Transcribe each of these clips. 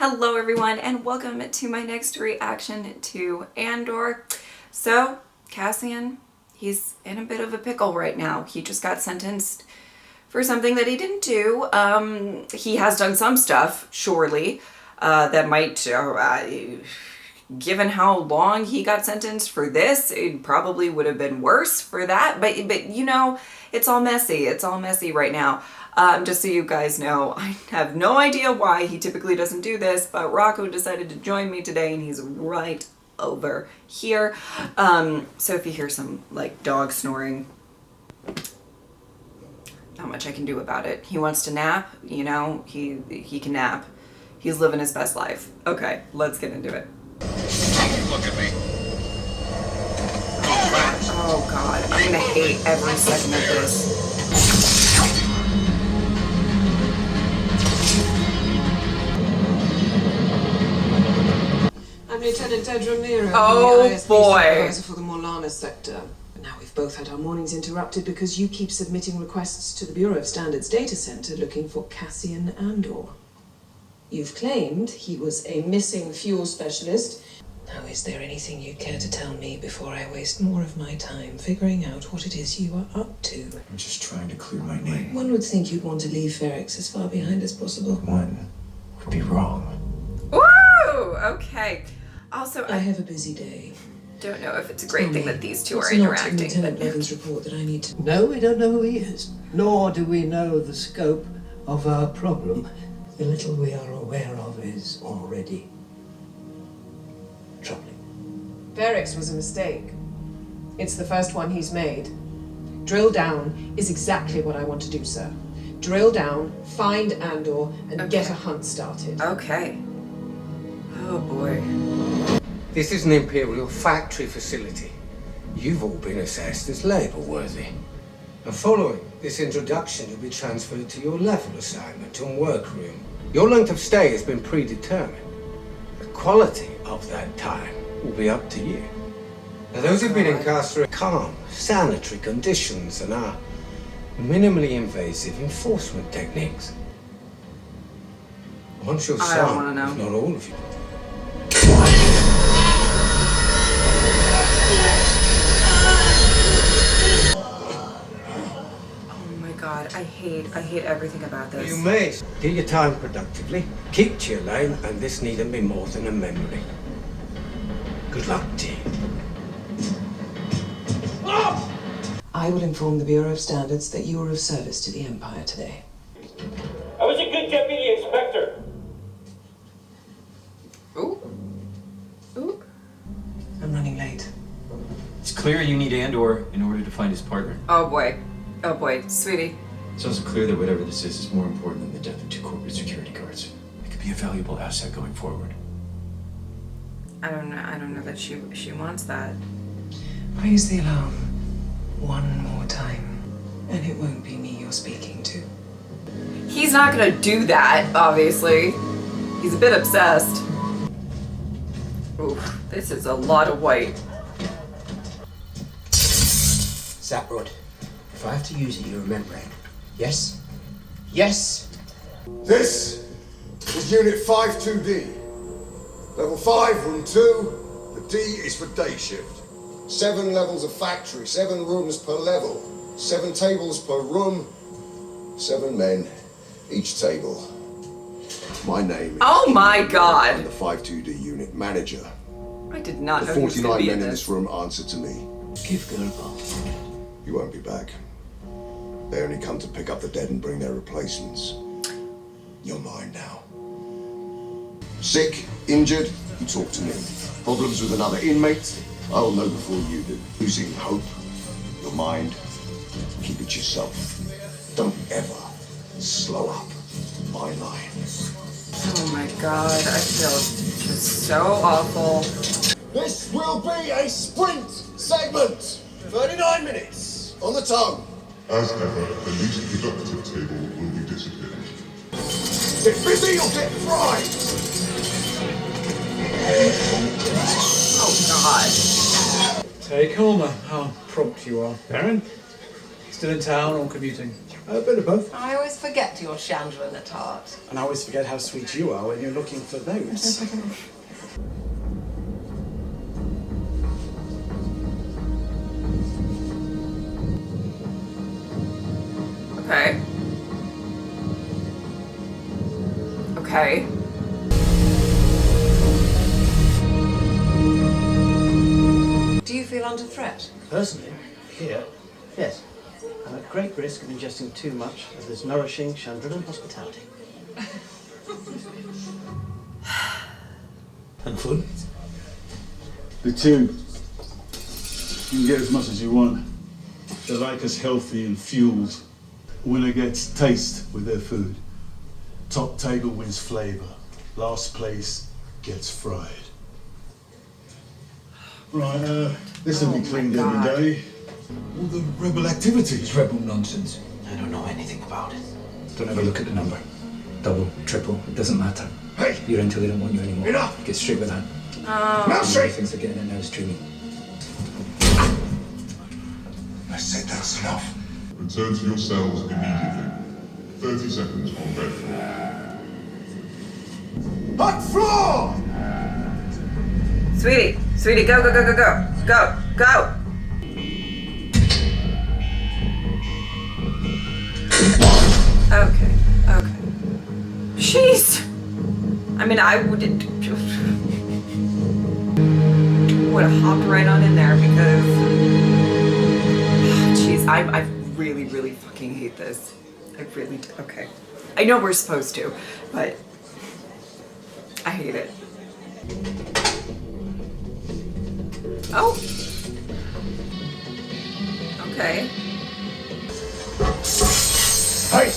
Hello everyone and welcome to my next reaction to Andor. So, Cassian, he's in a bit of a pickle right now. He just got sentenced for something that he didn't do. He has done some stuff, surely, that might, given how long he got sentenced for this, it probably would have been worse for that. But you know, it's all messy. It's all messy right now. Just so you guys know, I have no idea why he typically doesn't do this, but Rocco decided to join me today and he's right over here. So if you hear some like dog snoring, not much I can do about it. He wants to nap, you know, he can nap. He's living his best life. Okay, let's get into it. Look at me. Oh God, I'm gonna hate every second of this. I'm Lieutenant Meero, oh the ISB boy. supervisor for the Morlana sector. Now we've both had our mornings interrupted because you keep submitting requests to the Bureau of Standards data center looking for Cassian Andor. You've claimed he was a missing fuel specialist. Now, is there anything you'd care to tell me before I waste more of my time figuring out what it is you are up to? I'm just trying to clear my name. One would think you'd want to leave Ferrix as far behind as possible. One would be wrong. Woo! Okay. Also, I have a busy day. Don't know if it's a great thing that these two are What's not in interacting. Lieutenant But Levin's report that I need to... No, we don't know who he is, nor do we know the scope of our problem. The little we are aware of is already troubling. Ferrix was a mistake. It's the first one he's made. Drill down is exactly what I want to do, sir. Drill down, find Andor, and get a hunt started. Okay. Oh boy. This is an Imperial factory facility. You've all been assessed as label-worthy. And following this introduction, you'll be transferred to your level assignment and workroom. Your length of stay has been predetermined. The quality of that time will be up to you. Now, those who've been incarcerated, calm, sanitary conditions and our minimally invasive enforcement techniques. Once your I don't son, wanna know. if not all of you, Oh my God, I hate everything about this. you may do your time productively, keep to your lane, and this needn't be more than a memory. Good luck, team. I will inform the Bureau of Standards that you were of service to the Empire today. I was a good deputy inspector. Ooh. Ooh. I'm running late. It's clear you need Andor in order to find his partner. Oh boy. Oh boy, sweetie. It's also clear that whatever this is more important than the death of two corporate security guards. It could be a valuable asset going forward. I don't know that she wants that. Raise the alarm one more time, and it won't be me you're speaking to. He's not gonna do that, obviously. He's a bit obsessed. Oof, this is a lot of white. Zaprod, if I have to use it, you remember it. Yes? Yes? This is Unit 52D. Level 5, Room 2. The D is for day shift. 7 levels of factory, 7 rooms per level, 7 tables per room, 7 men, each table. My name is... Oh my God! I'm the 52D unit manager. I did not The know he was gonna 49 be men in in this. this room answer to me. Give Gerbo. You won't be back. They only come to pick up the dead and bring their replacements. You're mine now. Sick, injured, you talk to me. Problems with another inmate, I'll know before you do. Losing hope, your mind, keep it yourself. Don't ever slow up my line. Oh my God, I feel just so awful. This will be a sprint segment. 39 minutes on the tongue. As ever, the least productive table will be disappeared. Get busy or get fried. Oh God. Take Homer, how prompt you are. Baron? Still in town or commuting? A bit of both. I always forget you're Chandran at heart. And I always forget how sweet you are when you're looking for votes. Okay. Okay. Do you feel under threat? Personally, here, yes. I'm at great risk of ingesting too much of this nourishing Chandran hospitality. And food? The two. You can get as much as you want. They like us healthy and fueled. Winner gets taste with their food. Top table wins flavor. Last place gets fried. Right, this will be cleaned every day. All the rebel activities. Rebel nonsense. I don't know anything about it. Don't ever look at the number. Double, triple, it doesn't matter. Hey! You're until they don't want you anymore. Enough! Get straight with that. Oh. straight! Things are getting their nose to me. I said that's enough. Return to your cells immediately. 30 seconds on bed floor. Hot floor! Sweetie, sweetie, go, go, go, go, go, go, go. Okay, okay. Jeez. I mean, I would have hopped right on in there because, jeez, I really, really fucking hate this. I really do. Okay. I know we're supposed to, but I hate it. Oh. Okay. Hey!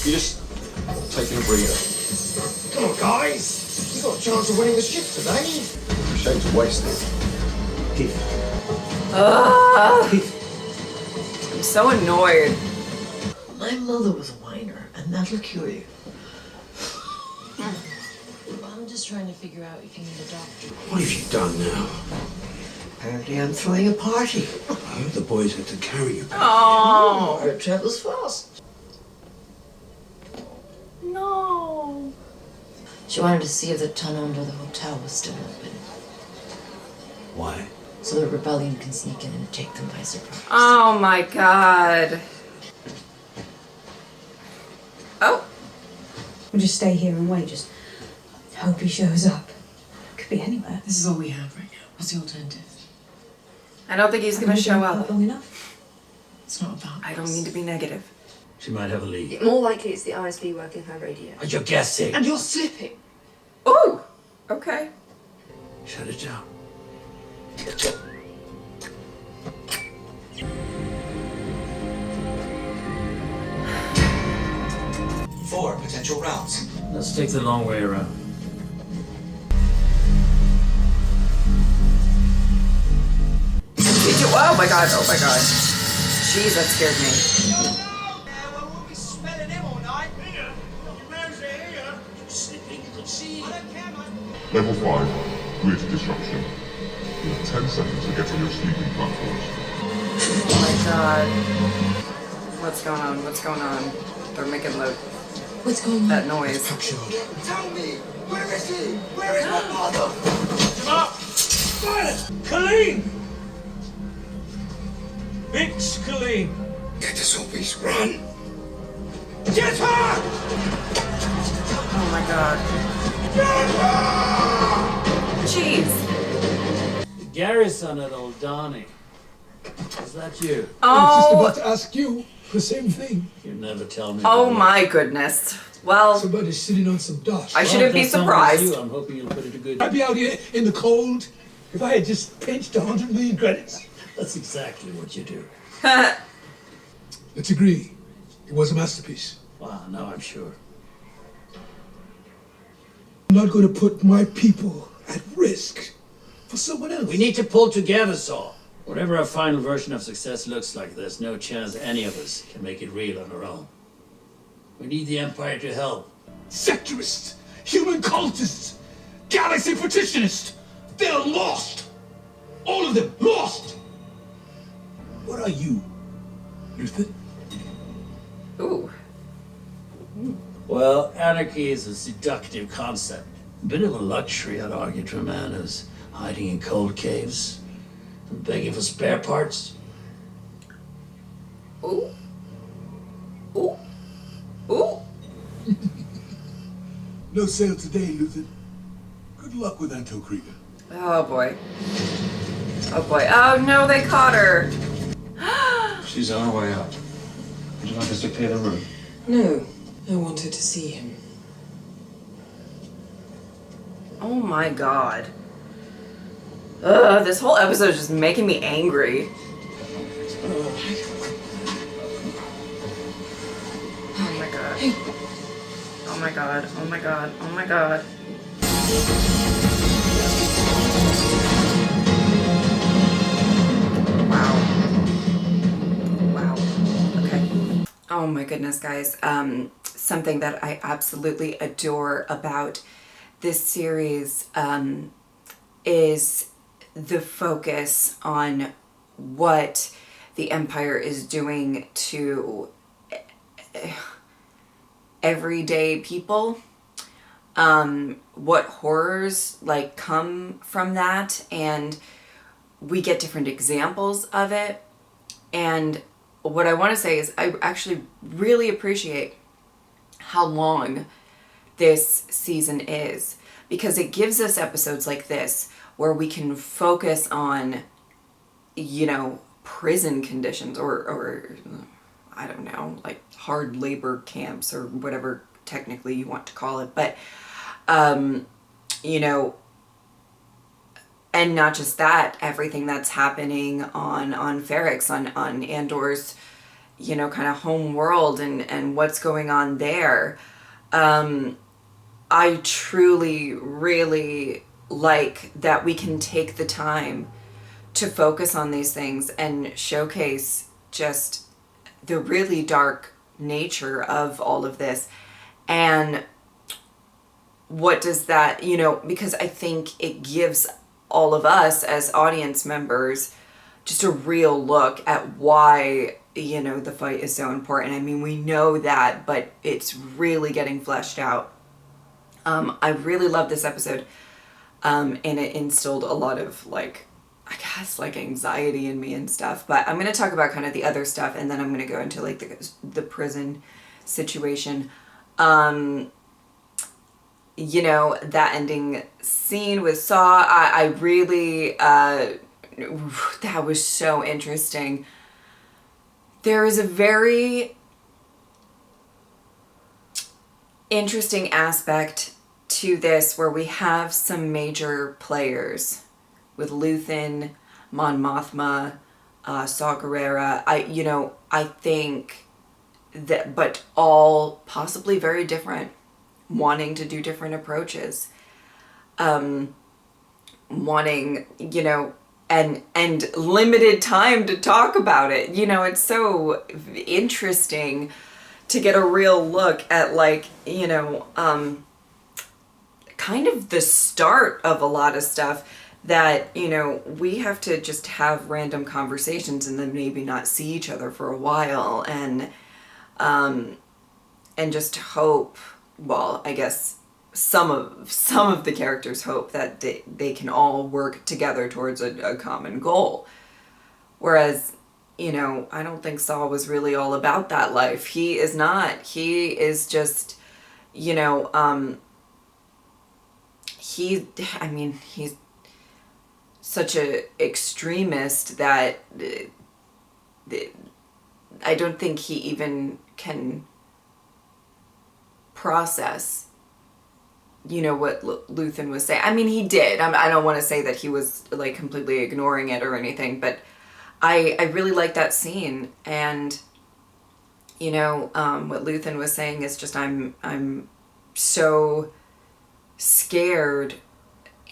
You're just taking a breather. Come on, guys! You got a chance of winning the ship today. Shame to waste it. I'm so annoyed. My mother was a whiner, and that'll cure you. I'm just trying to figure out if you need a doctor. What have you done now? Apparently I'm throwing a party. Oh, the boys had to carry you back. Oh. It travels fast. No. She wanted to see if the tunnel under the hotel was still open, Why? so the rebellion can sneak in and take them by surprise. Oh my god. Oh. We'll just stay here and wait. Just hope he shows up. Could be anywhere. This is all we have right now. What's the alternative? I don't think he's gonna show up. Long enough. It's not about I don't mean to be negative. She might have a lead. More likely it's the RSV working her radio. You're guessing. And you're slipping. Ooh. Okay. Shut it down. 4 potential routes. Let's take the long way around. Did you? Oh my god. Oh my god. Jeez, that scared me. Level 5, grid disruption. You have 10 seconds to get on your sleeping platforms. Oh my god. What's going on? What's going on? They're making What's going on? that noise. Tell me! Where is he? Where is my father? Silence! Colleen! Vix Colleen! Get the zombies, run! Get her! Oh my god. Jeez. The garrison at Aldani. Is that you? Oh. I was just about to ask you the same thing. You never tell me. Oh my goodness. Well, Somebody's sitting on some dust. I shouldn't be surprised. I'm hoping you'll put it to good. I'd be out here in the cold if I had just pinched 100 million credits. That's exactly what you do. Let's agree. It was a masterpiece. Wow, now I'm sure. I'm not going to put my people at risk for someone else. We need to pull together, Saw. Whatever our final version of success looks like, there's no chance any of us can make it real on our own. We need the Empire to help. Sectorists, human cultists, galaxy petitionists, they're lost. All of them lost. What are you? Luthen? Ooh. Well, anarchy is a seductive concept. A bit of a luxury, I'd argue, to a man who's hiding in cold caves and begging for spare parts. Ooh. Ooh. Ooh. No sale today, Luthen. Good luck with Antocreta. Oh boy. Oh boy. Oh no, they caught her. She's on her way out. Would you like us to clear the room? No, I wanted to see him. Oh my god. Ugh, this whole episode is just making me angry. Oh my god. Oh my god. Oh my god. Oh my god. Wow. Okay. Oh my goodness, guys. Something that I absolutely adore about this series is the focus on what the Empire is doing to everyday people, what horrors like come from that, and we get different examples of it. And what I want to say is I actually really appreciate how long this season is, because it gives us episodes like this where we can focus on, you know, prison conditions or I don't know, like hard labor camps or whatever technically you want to call it. But, you know, and not just that, everything that's happening on Ferrix, on Andor's, you know, kind of home world and what's going on there. I truly, really like that we can take the time to focus on these things and showcase just the really dark nature of all of this. And what does that, you know, because I think it gives all of us as audience members just a real look at why, you know, the fight is so important. I mean, we know that, but it's really getting fleshed out. I really love this episode, and it instilled a lot of, like, I guess, like, anxiety in me and stuff. But I'm going to talk about kind of the other stuff, and then I'm going to go into, like, the prison situation. You know, that ending scene with Saw, I really, that was so interesting. There is a very interesting aspect to this where we have some major players with Luthen, Mon Mothma, Saw Gerrera. I think that, but all possibly very different, wanting to do different approaches, wanting, you know, and limited time to talk about it. You know, it's so interesting to get a real look at, like, you know, kind of the start of a lot of stuff that, you know, we have to just have random conversations and then maybe not see each other for a while, and just hope, well, I guess some of the characters hope that they can all work together towards a common goal. Whereas, you know, I don't think Saw was really all about that life. He is not. He is just, you know, he's such a extremist that I don't think he even can process, you know, what Luthen was saying. I mean, he did. I don't want to say that he was, like, completely ignoring it or anything, but I really like that scene. And, you know, what Luthen was saying is just, I'm so scared.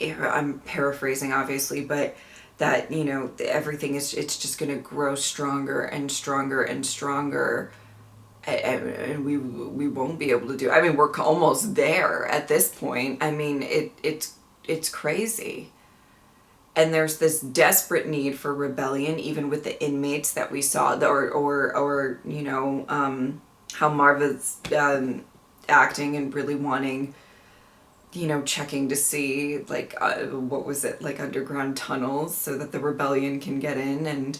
I'm paraphrasing, obviously, but that, you know, everything is, it's just going to grow stronger and stronger and stronger. And we won't be able to do. I mean, we're almost there at this point. I mean, it's crazy. and there's this desperate need for rebellion, even with the inmates that we saw, or you know, how Marva's acting and really wanting, you know, checking to see, like, what was it, like underground tunnels so that the rebellion can get in, and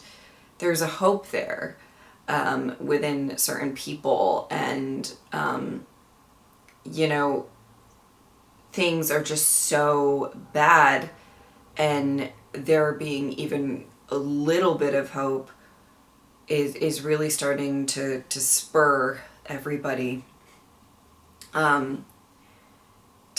there's a hope there within certain people, and, you know, things are just so bad, and there being even a little bit of hope is really starting to spur everybody to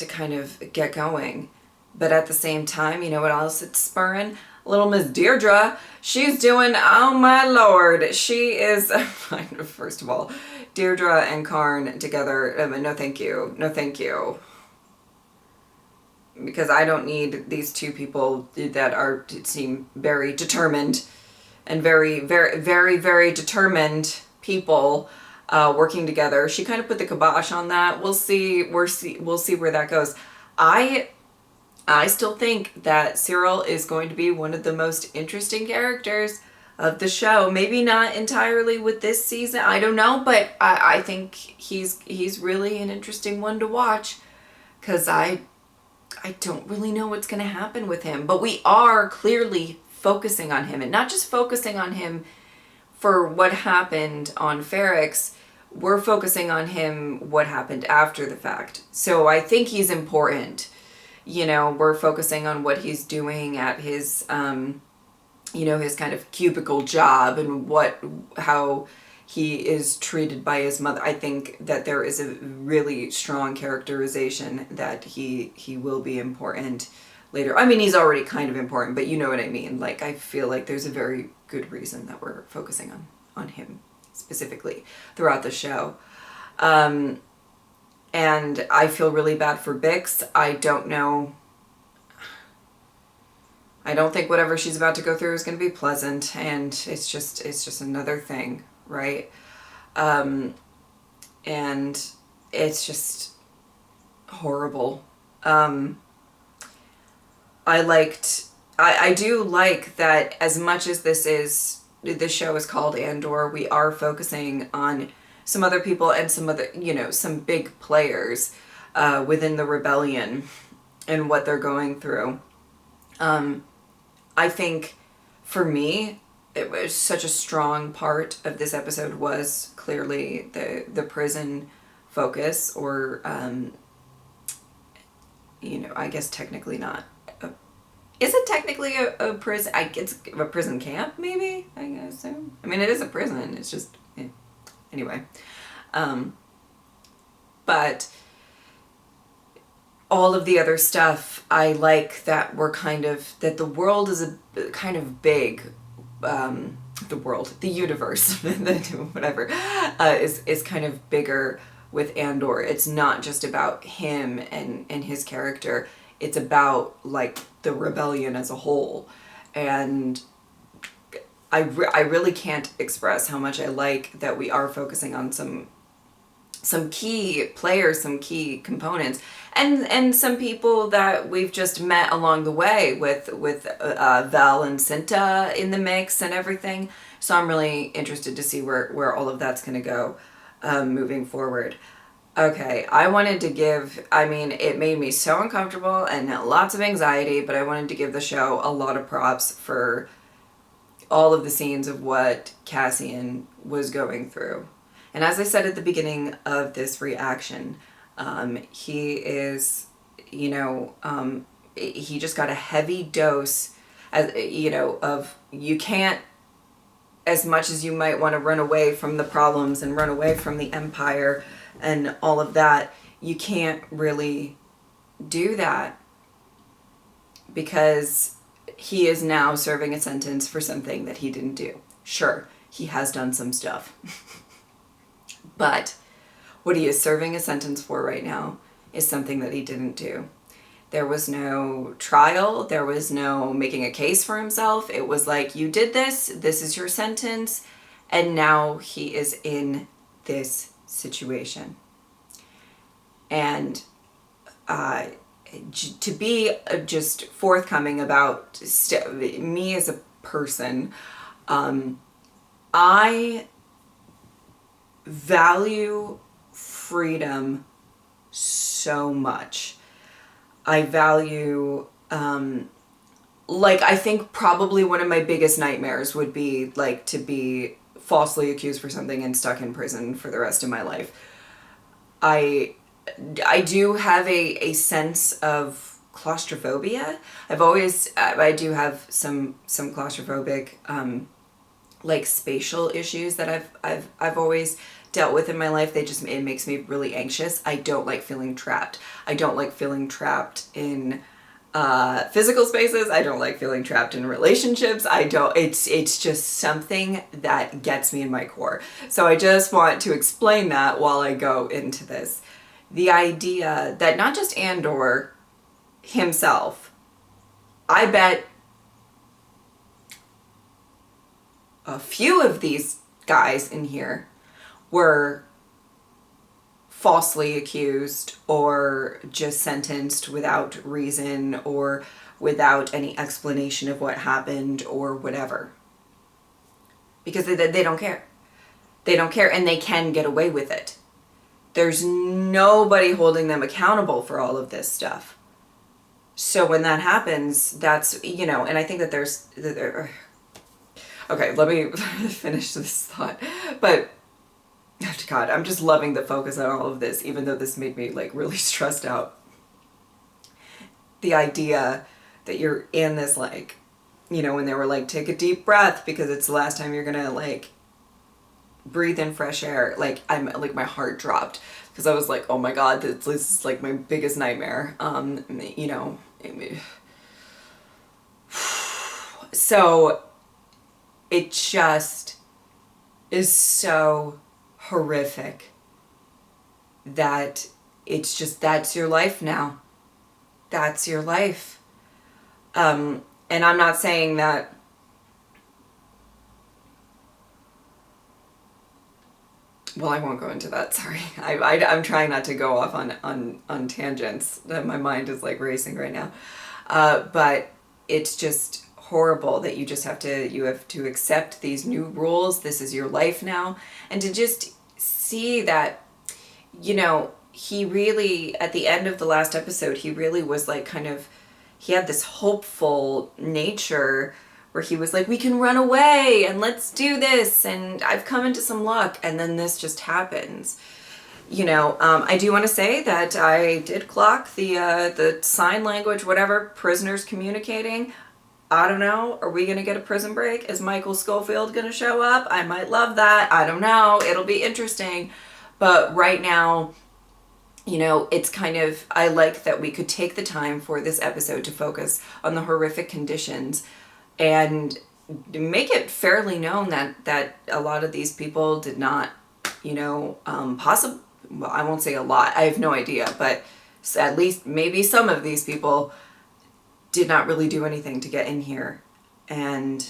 kind of get going. But at the same time, you know what else it's spurring? Little Miss Deirdre. She's doing, oh my lord, she is, first of all, Deirdre and Karn together, no thank you, no thank you. Because I don't need these two people that seem very determined, and very, very, very, very determined people working together. She kind of put the kibosh on that. We'll see where that goes. I still think that Syril is going to be one of the most interesting characters of the show. Maybe not entirely with this season, I don't know, but I think he's really an interesting one to watch, because I don't really know what's going to happen with him. But we are clearly focusing on him, and not just focusing on him for what happened on Ferrix. We're focusing on him what happened after the fact. So I think he's important. You know, we're focusing on what he's doing at his, you know, his kind of cubicle job, and how he is treated by his mother. I think that there is a really strong characterization that he will be important later. I mean, he's already kind of important, but you know what I mean. Like, I feel like there's a very good reason that we're focusing on him specifically throughout the show. And I feel really bad for Bix. I don't know. I don't think whatever she's about to go through is going to be pleasant, and it's just another thing, right? And it's just horrible. I do like that, as much as this show is called Andor, we are focusing on some other people and some other, you know, some big players within the rebellion and what they're going through. I think for me, it was such a strong part of this episode was clearly the prison focus, or you know, I guess technically not. Is it technically a prison? It's a prison camp, maybe, I guess. I mean, it is a prison. It's just, anyway. But all of the other stuff, I like that we're kind of, that the world is a kind of big, the universe, whatever, is kind of bigger with Andor. It's not just about him and his character. It's about, like, the rebellion as a whole. And I really can't express how much I like that we are focusing on some key players, some key components, and some people that we've just met along the way with Val and Cinta in the mix and everything. So I'm really interested to see where all of that's going to go moving forward. Okay, I wanted to give, I mean, it made me so uncomfortable and lots of anxiety, but I wanted to give the show a lot of props for all of the scenes of what Cassian was going through. And as I said at the beginning of this reaction, he is, you know, he just got a heavy dose, you know, of, you can't, as much as you might want to run away from the problems and run away from the Empire and all of that, you can't really do that, because he is now serving a sentence for something that he didn't do. Sure, he has done some stuff. But what he is serving a sentence for right now is something that he didn't do. There was no trial. There was no making a case for himself. It was like, you did this. This is your sentence. And now he is in this situation. And to be just forthcoming about me as a person. I value freedom so much. I value, like, I think probably one of my biggest nightmares would be, like, to be falsely accused for something and stuck in prison for the rest of my life. I do have a sense of claustrophobia. I do have some claustrophobic, like, spatial issues that I've always dealt with in my life. It makes me really anxious. I don't like feeling trapped. I don't like feeling trapped in physical spaces. I don't like feeling trapped in relationships. It's just something that gets me in my core. So I just want to explain that while I go into this. The idea that not just Andor himself, I bet a few of these guys in here were falsely accused or just sentenced without reason or without any explanation of what happened or whatever. Because they don't care. They don't care, and they can get away with it. There's nobody holding them accountable for all of this stuff. So when that happens, that's, you know, and I think that okay, let me finish this thought. But, oh God, I'm just loving the focus on all of this, even though this made me, like, really stressed out. The idea that you're in this, like, you know, when they were like, take a deep breath because it's the last time you're gonna, like, breathe in fresh air. Like, my heart dropped because I was like, oh my God, this is, like, my biggest nightmare. You know, so it just is so horrific that it's just, that's your life now. That's your life. And I'm not saying that well, I won't go into that, sorry. I'm trying not to go off on tangents. My mind is, like, racing right now. But it's just horrible that you have to accept these new rules. This is your life now. And to just see that, you know, he really, at the end of the last episode, he really was, like, kind of, he had this hopeful nature where he was like, we can run away and let's do this and I've come into some luck, and then this just happens. You know, I do want to say that I did clock the sign language, whatever, prisoners communicating. I don't know, are we going to get a prison break? Is Michael Schofield going to show up? I might love that. I don't know. It'll be interesting. But right now, you know, it's kind of, I like that we could take the time for this episode to focus on the horrific conditions and make it fairly known that a lot of these people did not, you know, well, I won't say a lot, I have no idea, but at least maybe some of these people did not really do anything to get in here. And,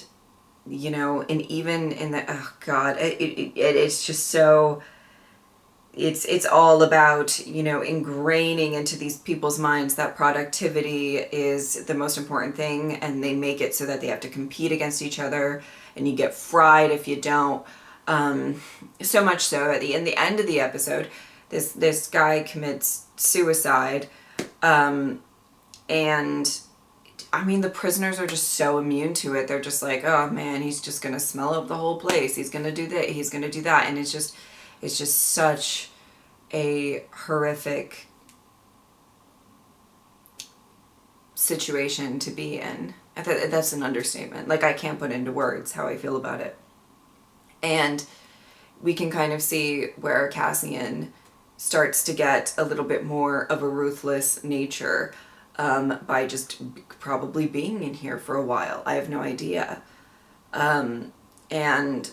you know, and even in the, oh God, it's just so, it's all about, you know, ingraining into these people's minds that productivity is the most important thing, and they make it so that they have to compete against each other, and you get fried if you don't. So much so in the end of the episode, this guy commits suicide, and I mean, the prisoners are just so immune to it. They're just like, oh man, he's just gonna smell up the whole place. He's gonna do that. He's gonna do that, and it's just such a horrific situation to be in. That's an understatement. Like, I can't put into words how I feel about it. And we can kind of see where Cassian starts to get a little bit more of a ruthless nature by just probably being in here for a while. I have no idea. And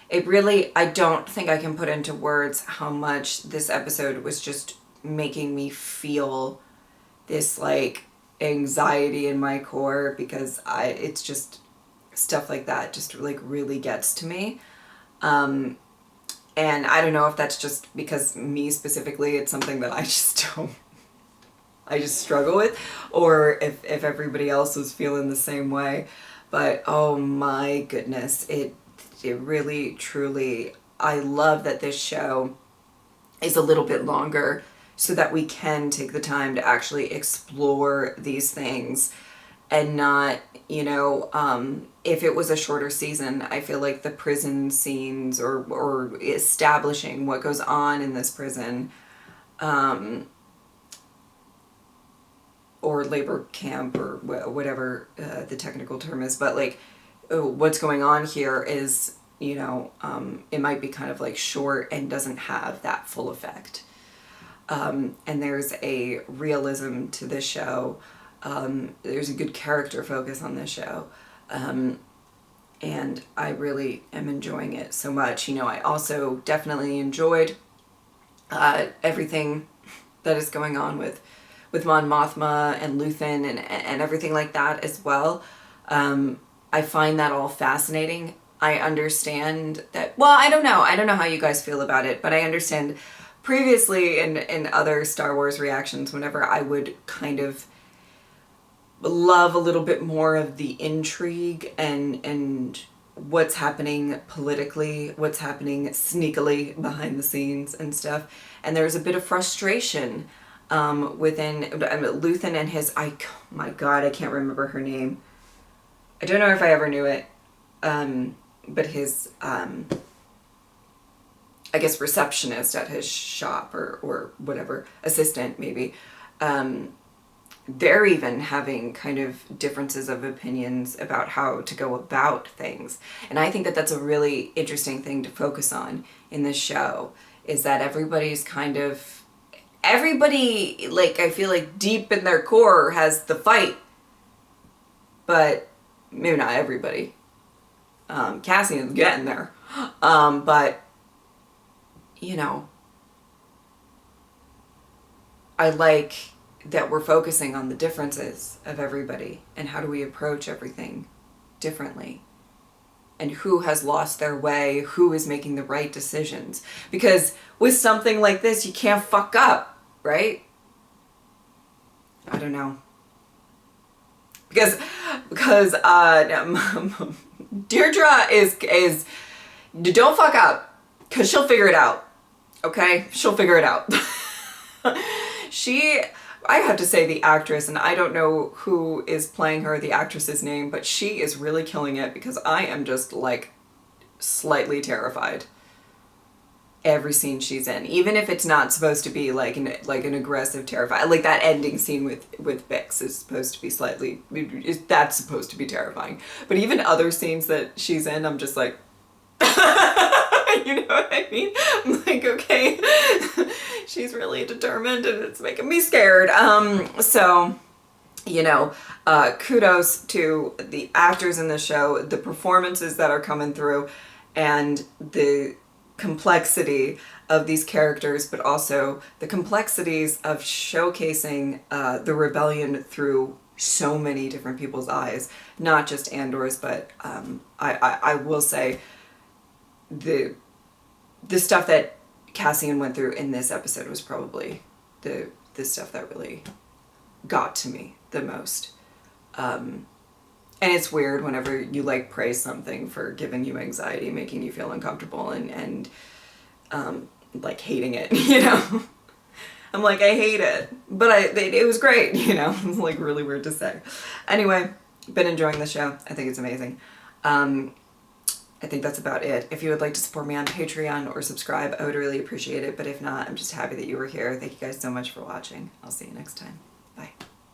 it really, I don't think I can put into words how much this episode was just making me feel this, like, anxiety in my core, because it's just stuff like that just, like, really gets to me. And I don't know if that's just because me specifically, it's something that I just struggle with, or if everybody else was feeling the same way. But oh my goodness, it really, truly, I love that this show is a little bit longer so that we can take the time to actually explore these things and not, you know, if it was a shorter season, I feel like the prison scenes or establishing what goes on in this prison, or labor camp or whatever the technical term is, but like what's going on here is, you know, it might be kind of like short and doesn't have that full effect. And there's a realism to this show. There's a good character focus on this show. And I really am enjoying it so much. You know, I also definitely enjoyed everything that is going on with Mon Mothma and Luthen and everything like that as well. I find that all fascinating. I understand that, well, I don't know how you guys feel about it, but I understand previously in other Star Wars reactions, whenever I would kind of love a little bit more of the intrigue and what's happening politically, what's happening sneakily behind the scenes and stuff. And there's a bit of frustration within Luthen and his, my God, I can't remember her name. I don't know if I ever knew it, but his, I guess, receptionist at his shop or whatever, assistant maybe. They're even having kind of differences of opinions about how to go about things. And I think that that's a really interesting thing to focus on in this show, is that everybody's kind of, everybody, like, I feel like deep in their core has the fight, but maybe not everybody. Cassian's getting there. But, you know, I like that we're focusing on the differences of everybody and how do we approach everything differently, and who has lost their way, who is making the right decisions. Because with something like this, you can't fuck up, right? I don't know. Because Deirdre is don't fuck up, because she'll figure it out. Okay? She'll figure it out. I have to say, the actress, and I don't know who is playing her, the actress's name, but she is really killing it, because I am just like slightly terrified every scene she's in, even if it's not supposed to be like an aggressive terrifying, like that ending scene with Bix is supposed to be slightly, that's supposed to be terrifying, but even other scenes that she's in, I'm just like you know what I mean? I'm like, okay, she's really determined and it's making me scared. So, you know, kudos to the actors in the show, the performances that are coming through, and the complexity of these characters, but also the complexities of showcasing the rebellion through so many different people's eyes, not just Andor's, but I will say the stuff that Cassian went through in this episode was probably the stuff that really got to me the most. And it's weird whenever you like praise something for giving you anxiety, making you feel uncomfortable, and like hating it, you know? I'm like, I hate it, but it was great, you know? It's like really weird to say. Anyway, been enjoying the show. I think it's amazing. I think that's about it. If you would like to support me on Patreon or subscribe, I would really appreciate it. But if not, I'm just happy that you were here. Thank you guys so much for watching. I'll see you next time.